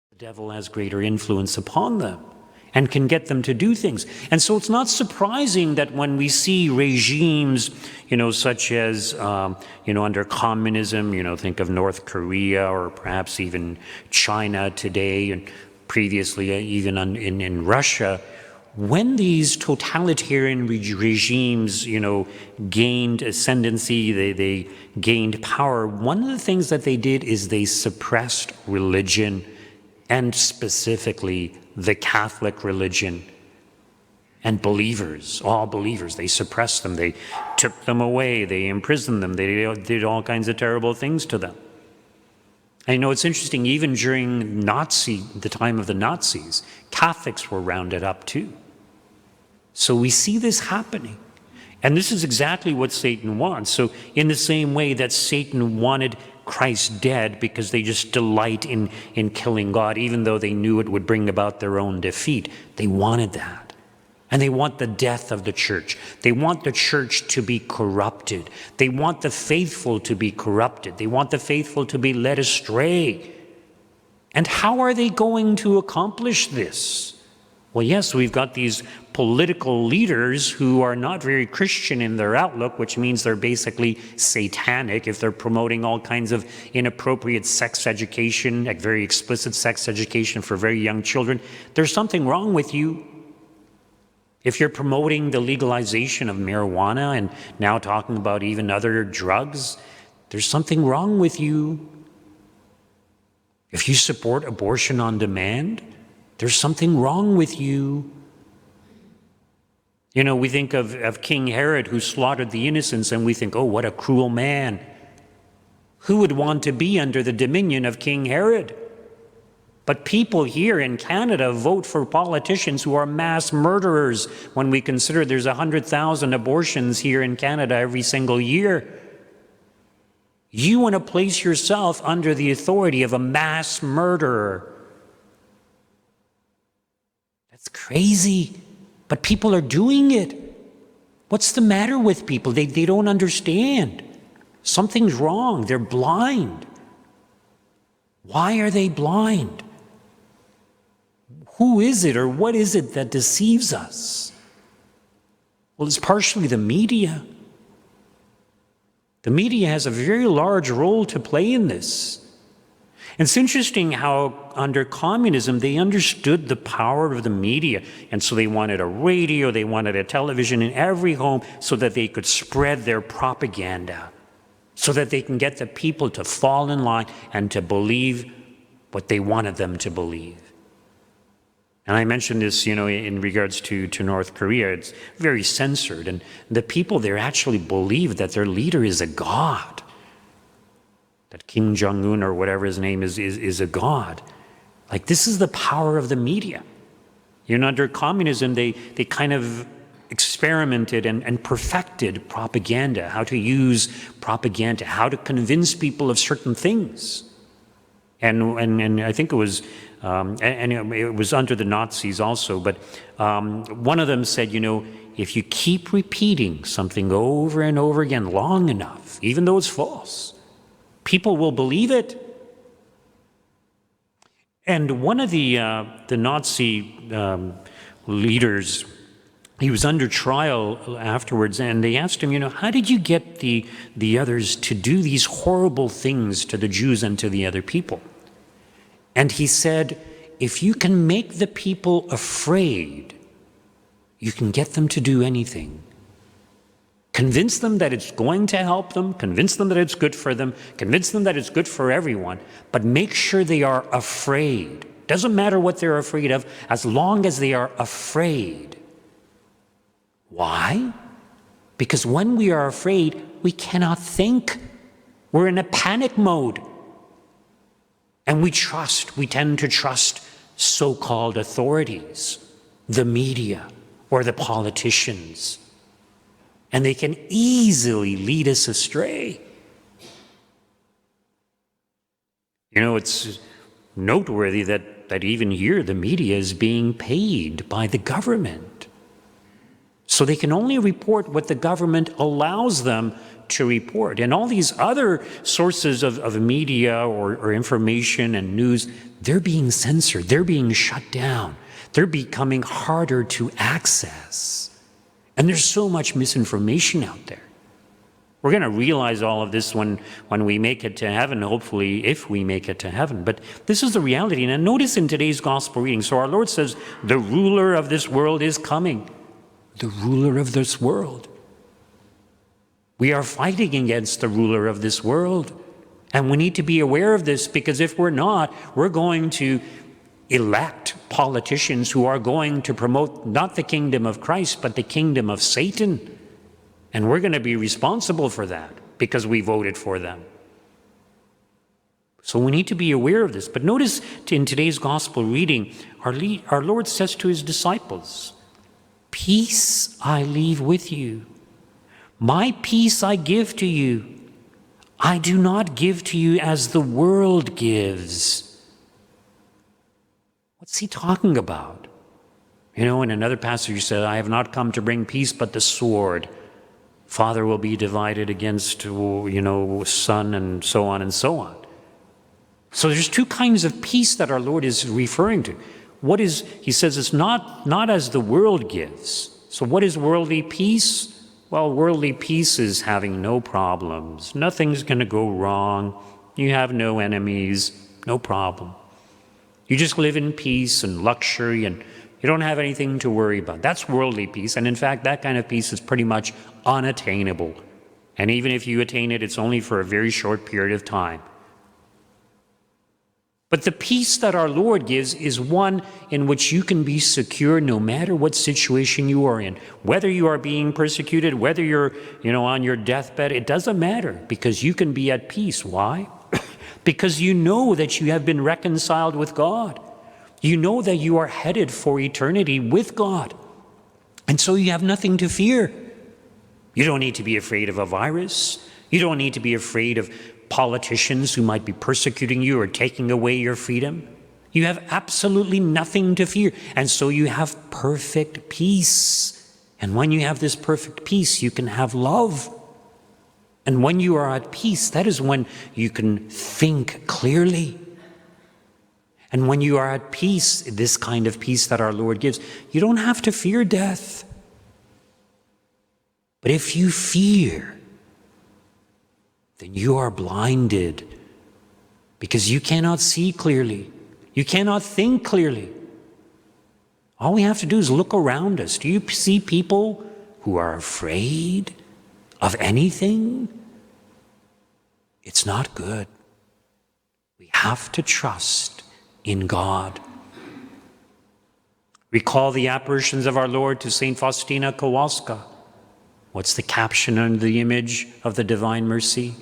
The devil has greater influence upon them and can get them to do things. And so it's not surprising that when we see regimes, such as, under communism, think of North Korea or perhaps even China today and previously even in Russia, when these totalitarian regimes, gained ascendancy, they gained power, one of the things that they did is they suppressed religion, and specifically the Catholic religion and believers, all believers. They suppressed them, they took them away, they imprisoned them, they did all kinds of terrible things to them. And it's interesting, even during the time of the Nazis, Catholics were rounded up too. So we see this happening. And this is exactly what Satan wants. So in the same way that Satan wanted Christ dead because they just delight in killing God, even though they knew it would bring about their own defeat, they wanted that. And they want the death of the church. They want the church to be corrupted. They want the faithful to be corrupted. They want the faithful to be led astray. And how are they going to accomplish this? Well, yes, we've got these political leaders who are not very Christian in their outlook, which means they're basically satanic if they're promoting all kinds of inappropriate sex education, like very explicit sex education for very young children. There's something wrong with you. If you're promoting the legalization of marijuana and now talking about even other drugs, there's something wrong with you. If you support abortion on demand, there's something wrong with you. We think of King Herod who slaughtered the innocents, and we think, oh, what a cruel man. Who would want to be under the dominion of King Herod? But people here in Canada vote for politicians who are mass murderers when we consider there's 100,000 abortions here in Canada every single year. You want to place yourself under the authority of a mass murderer. That's crazy, but people are doing it. What's the matter with people? They don't understand. Something's wrong. They're blind. Why are they blind? Who is it or what is it that deceives us? Well, it's partially the media. The media has a very large role to play in this. And it's interesting how under communism, they understood the power of the media. And so they wanted a radio, they wanted a television in every home so that they could spread their propaganda, so that they can get the people to fall in line and to believe what they wanted them to believe. And I mentioned this, in regards to North Korea. It's very censored. And the people there actually believe that their leader is a god. That Kim Jong-un or whatever his name is a god. Like, this is the power of the media. Under communism, they kind of experimented and perfected propaganda, how to use propaganda, how to convince people of certain things. And I think it was, and it was under the Nazis also, but one of them said, if you keep repeating something over and over again long enough, even though it's false, people will believe it. And one of the Nazi leaders, he was under trial afterwards, and they asked him, how did you get the others to do these horrible things to the Jews and to the other people? And he said, if you can make the people afraid, you can get them to do anything. Convince them that it's going to help them, convince them that it's good for them, convince them that it's good for everyone, but make sure they are afraid. Doesn't matter what they're afraid of, as long as they are afraid. Why? Because when we are afraid, we cannot think. We're in a panic mode. And we tend to trust so-called authorities, the media, or the politicians. And they can easily lead us astray. It's noteworthy that even here the media is being paid by the government. So they can only report what the government allows them to report. And all these other sources of media or information and news, they're being censored, they're being shut down, they're becoming harder to access. And there's so much misinformation out there. We're going to realize all of this when we make it to heaven, hopefully, if we make it to heaven. But this is the reality. And notice in today's gospel reading, so our Lord says, the ruler of this world is coming. The ruler of this world. We are fighting against the ruler of this world. And we need to be aware of this, because if we're not, we're going to elect politicians who are going to promote not the kingdom of Christ, but the kingdom of Satan. And we're going to be responsible for that because we voted for them. So we need to be aware of this. But notice in today's gospel reading, our Lord says to his disciples, "Peace I leave with you. My peace I give to you. I do not give to you as the world gives." What's he talking about? In another passage he said, "I have not come to bring peace but the sword. Father will be divided against, son, and so on and so on." So there's two kinds of peace that our Lord is referring to. He says it's not as the world gives. So what is worldly peace? Well, worldly peace is having no problems. Nothing's going to go wrong. You have no enemies, no problem. You just live in peace and luxury, and you don't have anything to worry about. That's worldly peace. And in fact, that kind of peace is pretty much unattainable. And even if you attain it, it's only for a very short period of time. But the peace that our Lord gives is one in which you can be secure no matter what situation you are in. Whether you are being persecuted, whether you're, on your deathbed, it doesn't matter, because you can be at peace. Why? Because you know that you have been reconciled with God. You know that you are headed for eternity with God. And so you have nothing to fear. You don't need to be afraid of a virus. You don't need to be afraid of politicians who might be persecuting you or taking away your freedom. You have absolutely nothing to fear. And so you have perfect peace. And when you have this perfect peace, you can have love. And when you are at peace, that is when you can think clearly. And when you are at peace, this kind of peace that our Lord gives, you don't have to fear death. But if you fear, then you are blinded, because you cannot see clearly. You cannot think clearly. All we have to do is look around us. Do you see people who are afraid of anything? It's not good. We have to trust in God. Recall the apparitions of our Lord to St. Faustina Kowalska. What's the caption under the image of the Divine Mercy?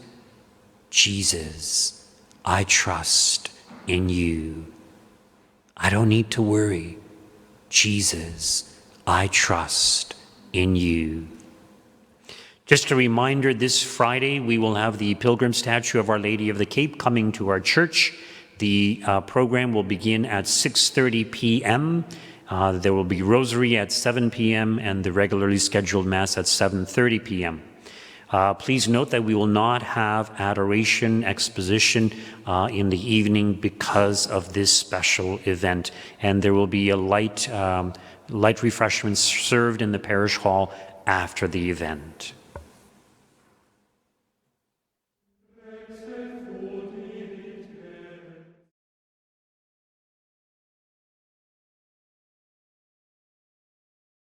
Jesus, I trust in you. I don't need to worry. Jesus, I trust in you. Just a reminder, this Friday we will have the pilgrim statue of Our Lady of the Cape coming to our church. The program will begin at 6:30 p.m. There will be rosary at 7 p.m. and the regularly scheduled Mass at 7:30 p.m. Please note that we will not have adoration exposition in the evening because of this special event, and there will be a light refreshments served in the parish hall after the event.